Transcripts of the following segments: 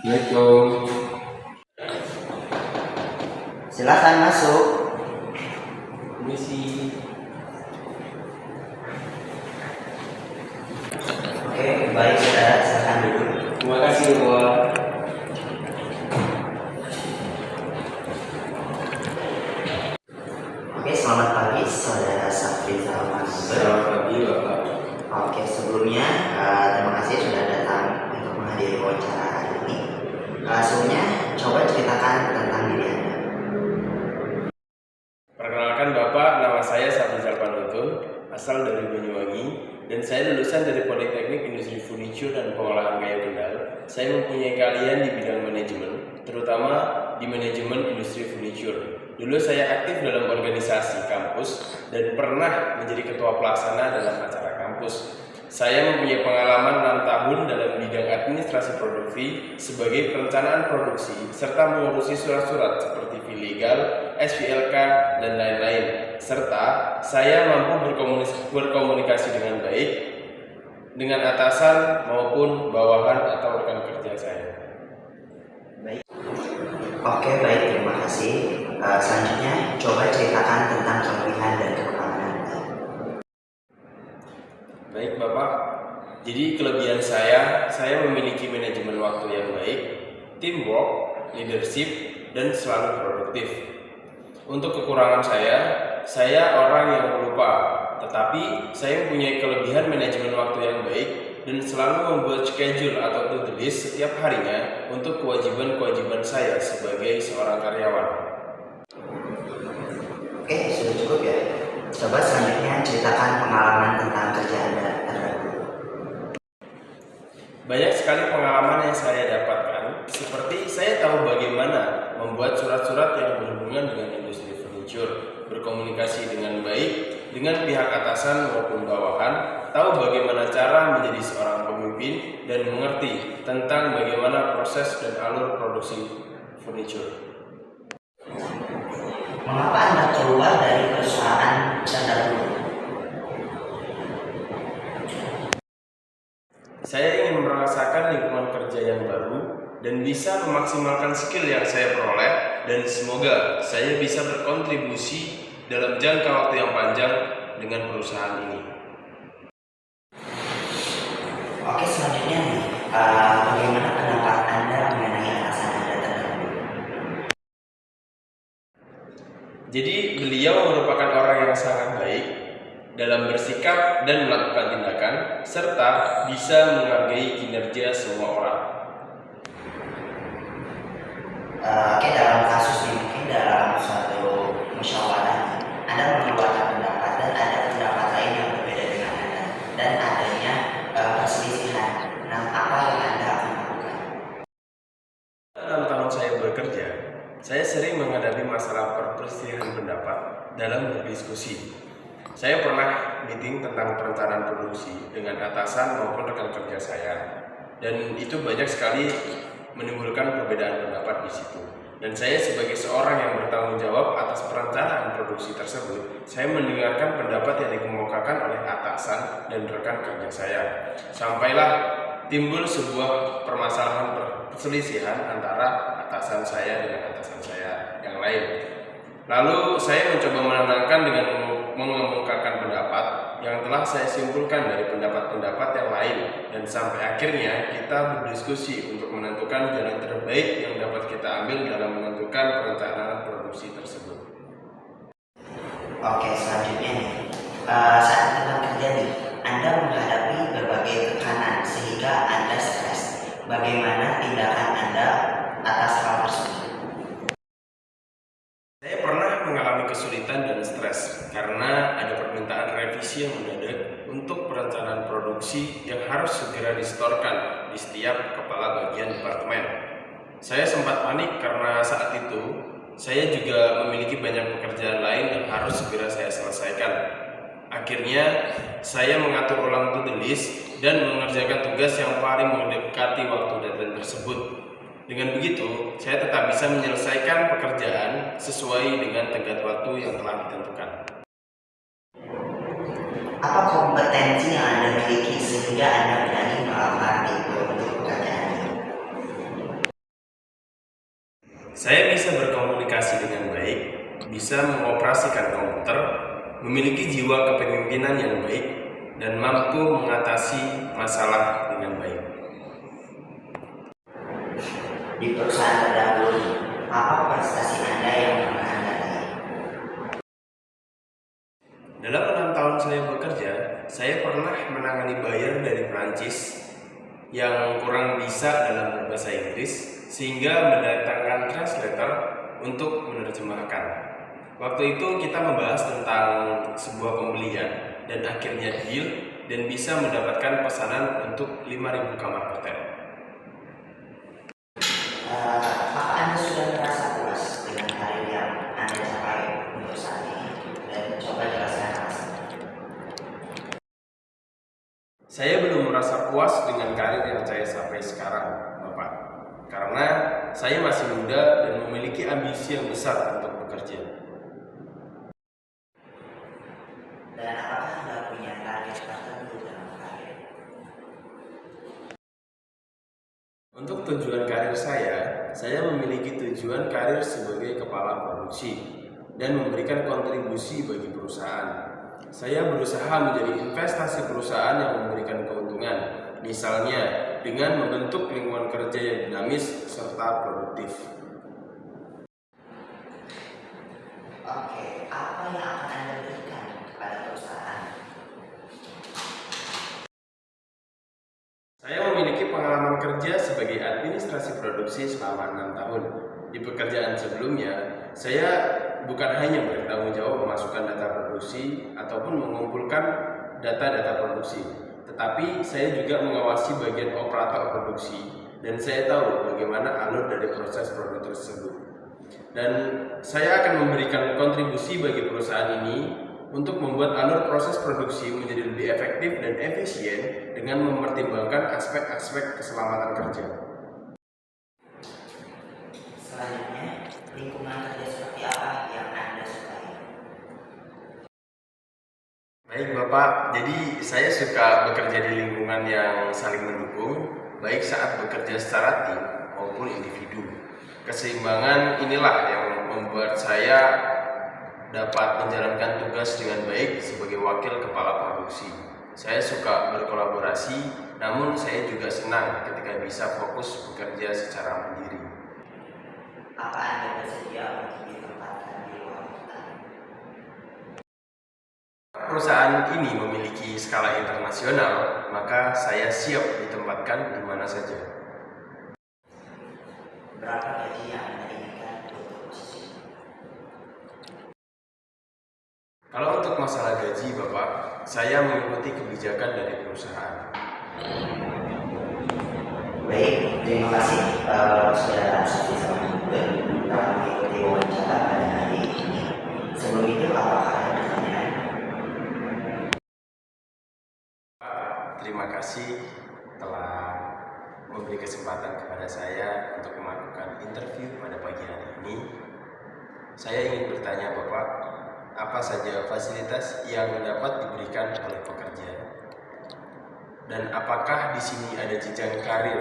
Assalamualaikum. Silakan masuk. Misi. Oke, baik saudara, silakan duduk. Terima kasih, Pak. Oke, selamat pagi saudara Safrizal Mansur. Selamat pagi, Bapak. Oke, sebelumnya terima kasih sudah datang untuk menghadiri wawancara hari ini. Sebelumnya, coba ceritakan tentang diri Anda. Perkenalkan Bapak, nama saya Safrizal Panutun, asal dari Banyuwangi, dan saya lulusan dari Politeknik Industri Furniture dan Pengolahan Kayu Kendal. Saya mempunyai keahlian di bidang manajemen, terutama di manajemen industri furniture. Dulu saya aktif dalam organisasi kampus dan pernah menjadi ketua pelaksana dalam acara kampus. Saya mempunyai pengalaman 6 tahun dalam bidang administrasi produksi sebagai perencanaan produksi serta mengurusi surat-surat seperti fee legal, SPLK, dan lain-lain. Serta saya mampu berkomunikasi dengan baik dengan atasan maupun bawahan atau rekan kerja saya. Baik. Oke, baik, terima kasih. Selanjutnya, coba ceritakan tentang kelebihan dan kekurangan Anda. Baik Bapak, jadi kelebihan saya memiliki manajemen waktu yang baik, teamwork, leadership, dan selalu produktif. Untuk kekurangan saya orang yang pelupa, tetapi saya mempunyai kelebihan manajemen waktu yang baik dan selalu membuat schedule atau to-do list setiap harinya untuk kewajiban-kewajiban saya sebagai seorang karyawan. Oke, sudah cukup ya. Coba selanjutnya ceritakan pengalaman tentang kerja Anda terdahulu. Banyak sekali pengalaman yang saya dapatkan, seperti saya tahu bagaimana membuat surat-surat yang berhubungan dengan industri furniture, berkomunikasi dengan baik dengan pihak atasan maupun bawahan, tahu bagaimana cara menjadi seorang pemimpin, dan mengerti tentang bagaimana proses dan alur produksi furniture. Mengapa Anda keluar dari perusahaan terdahulu? Saya ingin merasakan lingkungan kerja yang baru dan bisa memaksimalkan skill yang saya peroleh, dan semoga saya bisa berkontribusi dalam jangka waktu yang panjang dengan perusahaan ini. Oke, selanjutnya nih, bagaimana pendapat Anda mengenai atasan Anda terdahulu? Jadi beliau merupakan orang yang sangat baik dalam bersikap dan melakukan tindakan, serta bisa menghargai kinerja semua orang. Oke, dalam kasus ini mungkin dalam suatu musyawarah Anda mengeluarkan pendapat dan ada pendapat lain yang berbeda dengan Anda dan adanya perselisihan. Nah, apa yang Anda akan lakukan? 6 tahun saya bekerja, saya sering menghadapi masalah perselisihan pendapat dalam berdiskusi. Saya pernah meeting tentang perencanaan produksi dengan atasan maupun rekan kerja saya, dan itu banyak sekali menimbulkan perbedaan pendapat di situ. Dan saya sebagai seorang yang bertanggung jawab atas perencanaan produksi tersebut, saya mendengarkan pendapat yang dikemukakan oleh atasan dan rekan kerja saya. Sampailah timbul sebuah permasalahan perselisihan antara atasan saya dengan atasan saya yang lain. Lalu saya mencoba menenangkan dengan mengemukakan pendapat yang telah saya simpulkan dari pendapat-pendapat yang lain, dan sampai akhirnya kita berdiskusi untuk menentukan jalan terbaik yang dapat kita ambil dalam menentukan perencanaan produksi tersebut. Oke, selanjutnya nih, saat di tempat kerja nih, Anda menghadapi berbagai tekanan sehingga Anda stres. Bagaimana tindakan Anda atas hal tersebut? Saya pernah mengalami kesulitan dan stres karena ada permintaan revisi yang mendadak untuk perencanaan produksi yang harus segera disetorkan di setiap kepala bagian departemen. Saya sempat panik karena saat itu saya juga memiliki banyak pekerjaan lain yang harus segera saya selesaikan. Akhirnya saya mengatur ulang to-do list dan mengerjakan tugas yang paling mendekati waktu deadline tersebut. Dengan begitu, saya tetap bisa menyelesaikan pekerjaan sesuai dengan tenggat waktu yang telah ditentukan. Apa kompetensi yang Anda miliki sehingga Anda berani melamar itu untuk pekerjaan? Saya bisa berkomunikasi dengan baik, bisa mengoperasikan komputer, memiliki jiwa kepemimpinan yang baik, dan mampu mengatasi masalah dengan baik. Di perusahaan terdahulu, apa prestasi Anda yang pernah Anda raih? Dalam 6 tahun saya bekerja, saya pernah menangani buyer dari Prancis yang kurang bisa dalam berbahasa Inggris sehingga mendatangkan translator untuk menerjemahkan. Waktu itu kita membahas tentang sebuah pembelian dan akhirnya deal dan bisa mendapatkan pesanan untuk 5.000 kamar hotel. Apakah Anda sudah merasa puas dengan karir yang Anda capai untuk saat ini? Dan coba jelaskan alasannya. Saya belum merasa puas dengan karir yang saya sampai sekarang, Bapak. Karena saya masih muda dan memiliki ambisi yang besar untuk bekerja. Dan apakah Anda punya target tertentu dalam karir? Untuk tujuan karir saya memiliki tujuan karir sebagai kepala produksi dan memberikan kontribusi bagi perusahaan. Saya berusaha menjadi investasi perusahaan yang memberikan keuntungan, misalnya dengan membentuk lingkungan kerja yang dinamis serta produktif. Oke, apa yang akan Anda berikan kepada perusahaan? Saya memiliki pengalaman kerja sebagai administrasi produksi selama 6 tahun. Di pekerjaan sebelumnya, saya bukan hanya bertanggung jawab memasukkan data produksi ataupun mengumpulkan data-data produksi, tetapi saya juga mengawasi bagian operator produksi dan saya tahu bagaimana alur dari proses produk tersebut. Dan saya akan memberikan kontribusi bagi perusahaan ini untuk membuat alur proses produksi menjadi lebih efektif dan efisien dengan mempertimbangkan aspek-aspek keselamatan kerja. Selanjutnya, lingkungan kerja seperti apa yang Anda sukai? Baik Bapak, jadi saya suka bekerja di lingkungan yang saling mendukung, baik saat bekerja secara tim maupun individu. Keseimbangan inilah yang membuat saya dapat menjalankan tugas dengan baik sebagai wakil kepala produksi. Saya suka berkolaborasi, namun saya juga senang ketika bisa fokus bekerja secara mandiri. Apa Anda bersedia untuk ditempatkan di luar kota? Perusahaan ini memiliki skala internasional, maka saya siap ditempatkan di mana saja. Berapa gaji yang Anda inginkan untuk posisi ini? Kalau untuk masalah gaji, Bapak, saya mengikuti kebijakan dari perusahaan. Baik, terima kasih saudara Sufi sama telah mengikuti wawancara pada hari ini. Sebelum itu, apakah ada pertanyaan? Terima kasih telah memberi kesempatan kepada saya untuk melakukan interview pada pagi hari ini. Saya ingin bertanya Bapak, apa saja fasilitas yang dapat diberikan oleh pekerja? Dan apakah di sini ada jenjang karir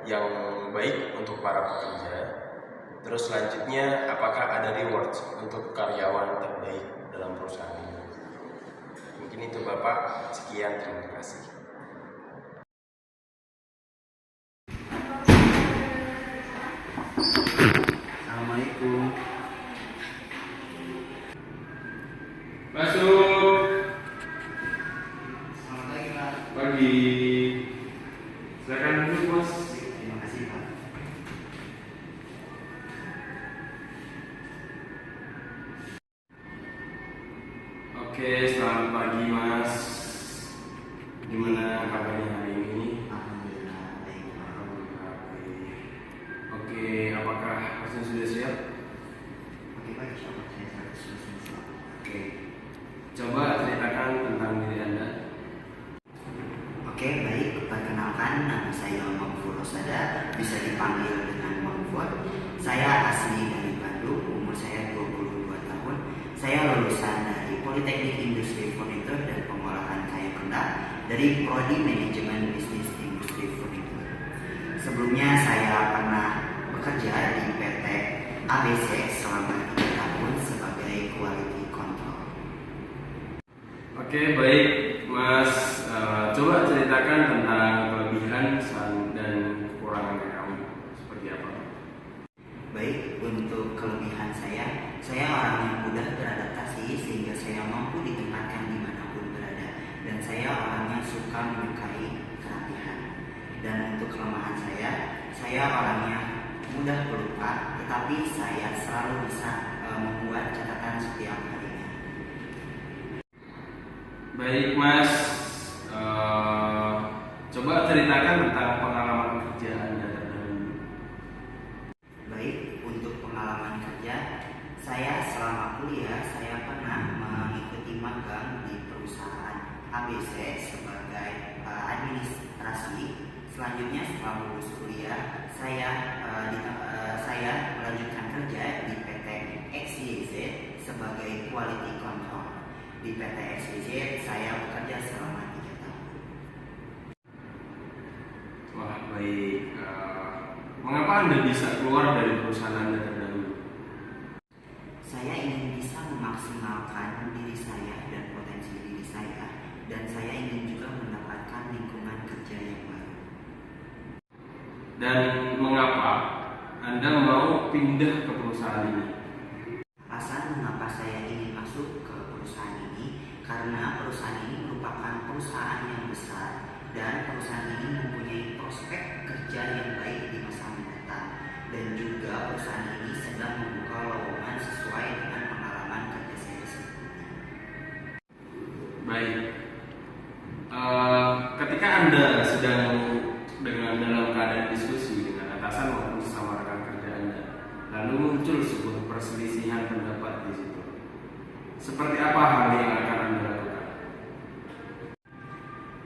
yang baik untuk para pekerja? Terus selanjutnya, apakah ada rewards untuk karyawan terbaik dalam perusahaan ini? Mungkin itu Bapak, sekian, terima kasih. Assalamualaikum. Masuk. Selamat pagi, Pak. Pagi. Silakan duduk, Bos. Terima kasih, Pak. Oke, selamat pagi, Mas. Gimana kabarnya hari ini? Alhamdulillah, baik, Pak. Oke, apakah Masnya sudah siap? Oke, Pak, insya Allah saya 100% siap. Oke. Coba ceritakan tentang diri Anda. Oke, baik. Perkenalkan, nama saya Mahfud Rosada, bisa dipanggil dengan Mahfud. Saya asli dari Bandung, umur saya 22 tahun. Saya lulusan dari Politeknik Industri Furnitur dan Pengolahan Kayu Kendak dari Prodi Manajemen Bisnis Industri Furnitur. Sebelumnya saya pernah bekerja di PT ABC selama 3 tahun sebagai quality control. Oke, baik Mas. Coba ceritakan tentang kelebihan dan kekurangan kamu seperti apa? Baik, untuk kelebihan saya orang yang mudah beradaptasi sehingga saya mampu ditempatkan dimanapun berada, dan saya orangnya suka menyukai kerapihan. Dan untuk kelemahan saya orangnya mudah pelupa, tetapi saya selalu bisa membuat catatan setiap harinya. Baik Mas, coba ceritakan tentang pengalaman kerja Anda terdahulu. Baik, untuk pengalaman kerja saya selama kuliah, saya pernah mengikuti magang di perusahaan ABC sebagai administrasi. Selanjutnya setelah lulus kuliah, saya melanjutkan kerja di PT XYZ sebagai quality control. Di PT XYZ saya bekerja selama 3 tahun. Wah, baik. Mengapa Anda bisa keluar dari perusahaan Anda terdahulu? Saya ingin bisa memaksimalkan diri saya dan potensi diri saya, dan saya ingin juga mendapatkan lingkungan kerja yang baru. Dan mengapa Anda mau pindah ke perusahaan ini? Alasan mengapa saya ingin masuk ke perusahaan ini karena perusahaan ini merupakan perusahaan yang besar, dan perusahaan ini mempunyai prospek kerja yang baik di masa mendatang, dan juga perusahaan ini sedang membuka lowongan sesuai dengan pengalaman kerja saya sebelumnya. Baik. Ketika Anda sedang dalam keadaan diskusi dengan atasan maupun sesama rekan kerja Anda, lalu muncul sebuah perselisihan pendapat di situ. Seperti apa hal yang akan Anda lakukan?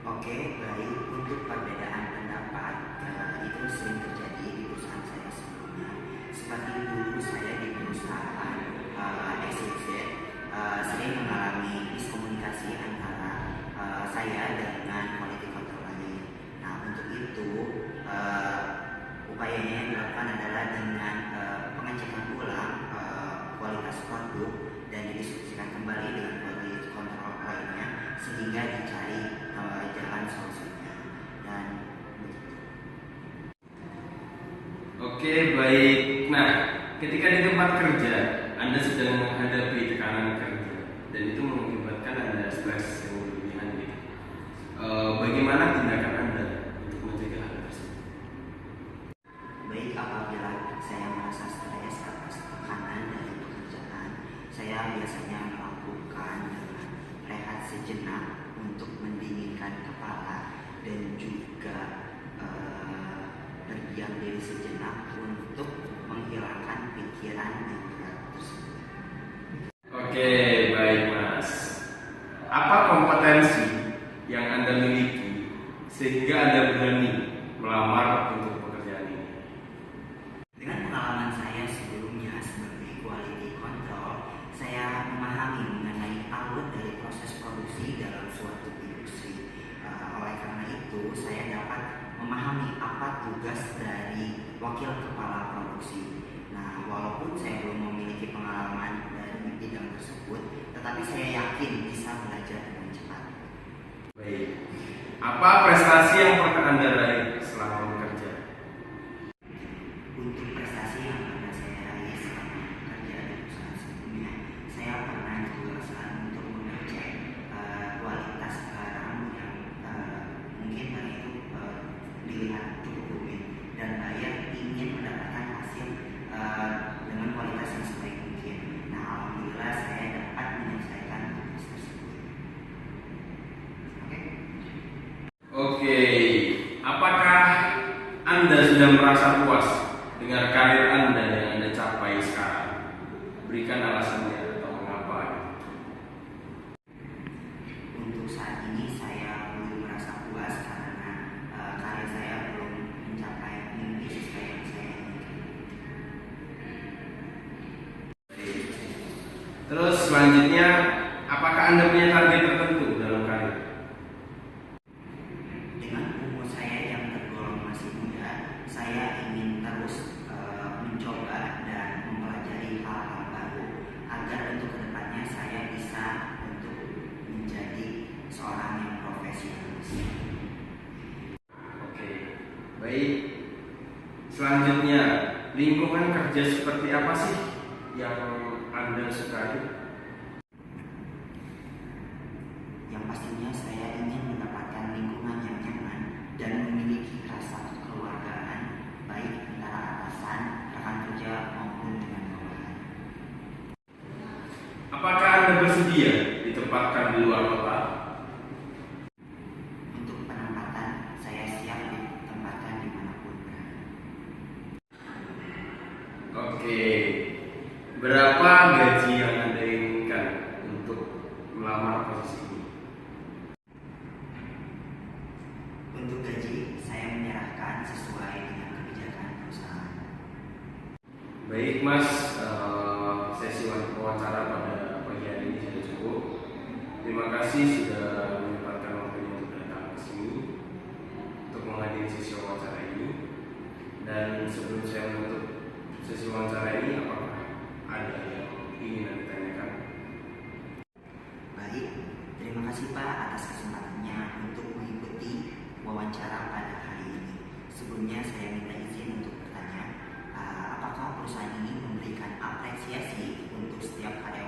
Oke, baik. Untuk perbedaan pendapat itu sering terjadi di perusahaan saya sebelumnya. Seperti dulu saya di perusahaan XYZ sering mengalami miskomunikasi antara saya dengan quality control lain. Nah, untuk itu upayanya yang dilakukan adalah dengan pengecekan ulang kualitas produk dan didiskusikan kembali dengan quality control lainnya sehingga dicari jalan solusinya. Dan Oke, baik. Nah, ketika di tempat kerja Anda sedang menghadapi tekanan kerja dan itu mengakibatkan Anda stres yang berlebihan gitu. Bagaimana tindakan Anda untuk mencegah hal tersebut? baik, apabila saya merasa stres atas tekanan dari pekerjaan, saya biasanya melakukan rehat sejenak untuk mendinginkan kepala, dan juga berdiam diri sejenak untuk menghilangkan pikiran yang berat tersebut. Oke, baik Mas. Apa kompetensi yang Anda miliki sehingga Anda berani melamar untuk pekerjaan ini? Dengan pengalaman saya sebelumnya sebagai quality control, saya memahami mengenai alur dari proses produksi dalam suatu industri. Oleh karena itu, saya dapat memahami apa tugas dari wakil kepala produksi. Nah, walaupun saya belum memiliki pengalaman dari bidang tersebut, tetapi saya yakin bisa belajar dengan cepat. Baik. Apa prestasi yang pernah Anda raih selama bekerja? Untuk prestasi yang pernah saya raih selama bekerja di perusahaan sebelumnya, saya pernah ditugaskan untuk mengecek kualitas barang yang mungkin hal itu dilihat cukup rumit, dan saya ingin mendapatkan hasil dengan kualitas yang sebaik mungkin. Nah, alhamdulillah saya dapat menyelesaikan tugas tersebut. Oke, apakah Anda sudah merasa puas dengan karir Anda yang Anda capai sekarang? Berikan alasannya atau mengapa. Untuk saat ini saya belum merasa puas karena karir saya belum mencapai mimpi sesuai yang saya inginkan. Terus selanjutnya, apakah Anda punya target tertentu dalam karir? Dengan umur saya yang tergolong masih muda, saya ingin terus mencoba dan mempelajari Baik, selanjutnya lingkungan kerja seperti apa sih yang Anda sukai? Yang pastinya saya ingin mendapatkan lingkungan yang nyaman dan memiliki rasa kekeluargaan baik antara atasan, rekan kerja maupun dengan bawahan. Apakah Anda bersedia ditempatkan di luar kota? Untuk penempatan, saya siap ditempatkan dimanapun berada. Oke, berapa gaji yang Anda inginkan untuk melamar posisi ini? Untuk gaji, saya menyerahkan sesuai dengan kebijakan perusahaan. Baik Mas, sesi wawancara pada pagi hari ini sudah cukup. Terima kasih sudah menyempatkan waktunya untuk datang ke sini untuk menghadiri sesi wawancara ini. Dan sebelum saya menutup sesi wawancara ini, apakah ada yang ingin Anda tanyakan? Baik, terima kasih Pak atas kesempatannya untuk mengikuti wawancara pada hari ini. Sebelumnya saya minta izin untuk bertanya, apakah perusahaan ini memberikan apresiasi untuk setiap karyawan